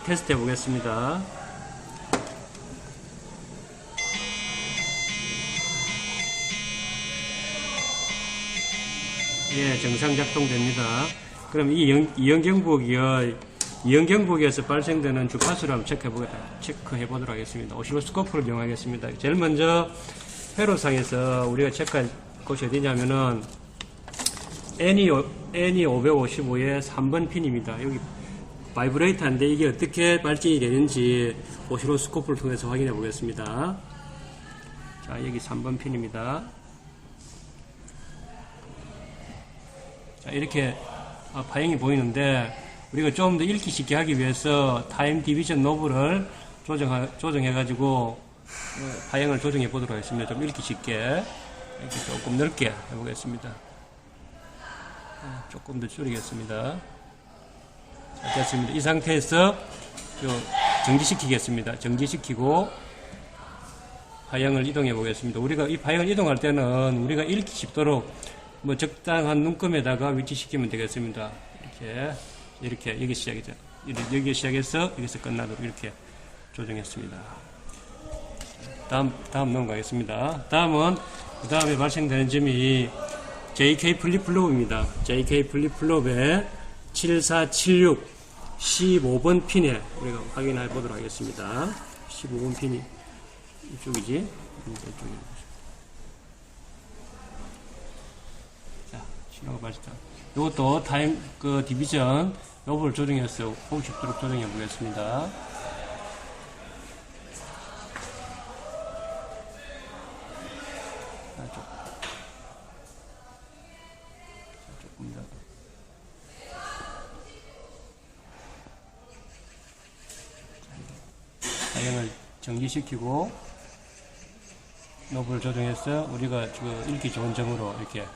테스트 해 보겠습니다. 예, 정상 작동됩니다. 그럼 이 이연경부기에서 발생되는 주파수를 한번 체크해 보도록 하겠습니다. 오실로스코프를 이용하겠습니다. 제일 먼저 회로상에서 우리가 체크할 곳이 어디냐면은 N555의 3번 핀입니다. 여기 바이브레이터인데 이게 어떻게 발진이 되는지 오실로스코프를 통해서 확인해 보겠습니다. 자, 여기 3번 핀입니다. 자, 이렇게 파형이 보이는데 우리가 좀 더 읽기 쉽게 하기 위해서 타임 디비전 노브를 조정해 가지고 파형을 조정해 보도록 하겠습니다. 좀 읽기 쉽게 이렇게 조금 넓게 해보겠습니다. 조금 더 줄이겠습니다. 자, 됐습니다. 이 상태에서 정지시키겠습니다. 정지시키고 파형을 이동해 보겠습니다. 우리가 이 파형을 이동할 때는 우리가 읽기 쉽도록 적당한 눈금에다가 위치시키면 되겠습니다. 이렇게 여기 시작이죠. 여기 시작해서 여기서 끝나도록 이렇게 조정했습니다. 다음 넘어가겠습니다. 그 다음에 발생되는 점이 JK 플립플롭입니다. JK 플립플롭의 7476 15번 핀에 우리가 확인해 보도록 하겠습니다. 15번 핀이 이쪽이지? 자, 신호가 발생. 이것도 타임 디비전 노브를 조정해서 보기 쉽도록 조정해 보겠습니다. 조금 더. 파형을 정지시키고 노브를 조정해서 우리가 지금 읽기 좋은 점으로 이렇게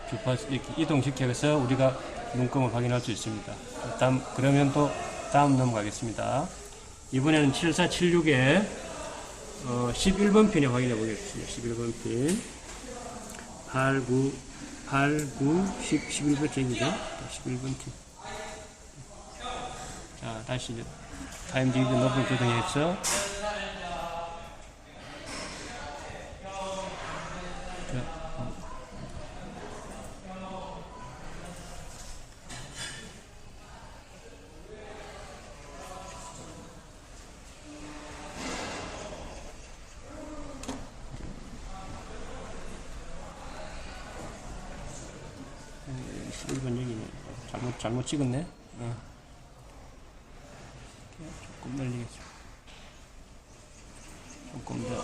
주파수 이렇게 이동시켜서 우리가 눈금을 확인할 수 있습니다. 그러면 또 다음 넘어가겠습니다. 이번에는 7476의 11번 핀에 확인해 보겠습니다. 11번 핀 8, 9, 10, 11번 핀이죠. 11번 핀. 자, 다시 타임 디비전 노브를 조정해서 이번 여기네. 잘못 찍었네. 조금 늘리겠습니다. 조금 더.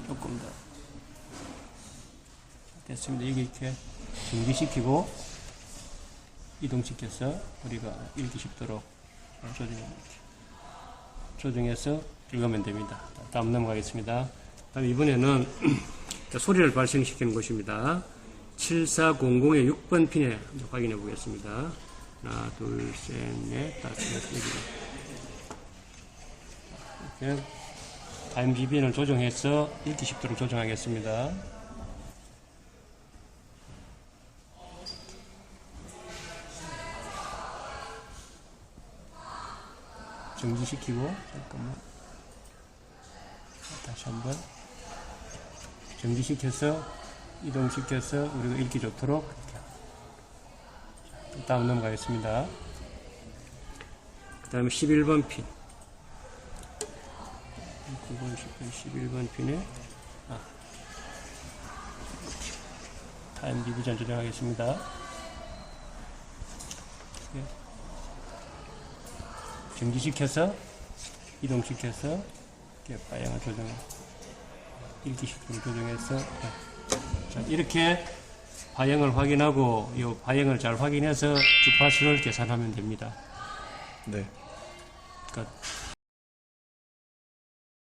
조금 더. 됐습니다. 여기 이렇게 정지시키고 이동시켜서 우리가 읽기 쉽도록 조정해서 읽으면 됩니다. 다음 넘어가겠습니다. 다음 이번에는 소리를 발생시키는 것입니다. 7400의 6번 핀에 확인해 보겠습니다. 하나, 둘, 셋, 넷, 다섯, 여섯, 이렇게 타임 디비전을 조정해서 읽기 쉽도록 조정하겠습니다. 정지시키고 잠깐만 다시 한번 정지시켜서 이동시켜서 우리가 읽기 좋도록 다음 넘어가겠습니다. 그 다음에 11번 핀 9번, 10번, 11번 핀에 타임 디비전 조정하겠습니다. 정지시켜서 이동시켜서 이렇게 방향을 읽기 쉽도록 조정해서 자, 이렇게 파형을 확인하고 이 파형을 잘 확인해서 주파수를 계산하면 됩니다. 네.